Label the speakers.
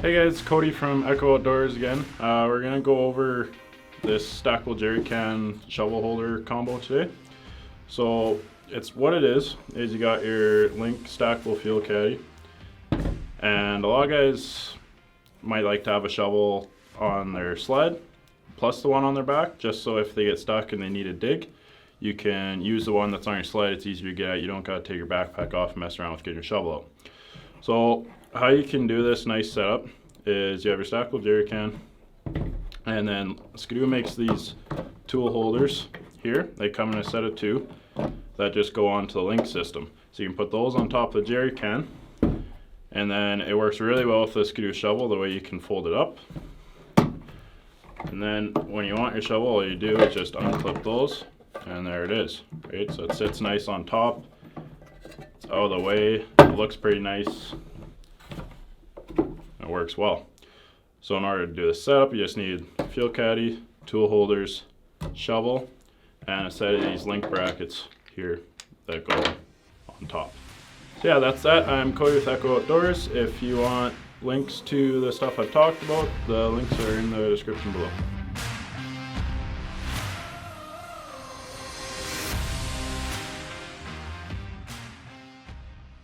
Speaker 1: Hey guys, Cody from Echo Outdoors again. We're gonna go over this stackable jerry can shovel holder combo today. So what it is you got your Linq stackable fuel caddy, and a lot of guys might like to have a shovel on their sled plus the one on their back, just so if they get stuck and they need a dig, you can use the one that's on your sled. It's easier to get at. You don't gotta take your backpack off and mess around with getting your shovel out. So how you can do this nice setup is you have your stackable jerry can, and then Skidoo makes these tool holders here. They come in a set of two that just go onto the Linq system. So you can put those on top of the jerry can, and then it works really well with the Skidoo shovel, the way you can fold it up. And then when you want your shovel, all you do is just unclip those, and there it is, right? So it sits nice on top. It's out of the way. It looks pretty nice. It works well. So in order to do this setup, you just need fuel caddy, tool holders, shovel, and a set of these Linq brackets here that go on top. So yeah, that's that. I'm Cody with Echo Outdoors. If you want links to the stuff I've talked about, the links are in the description below.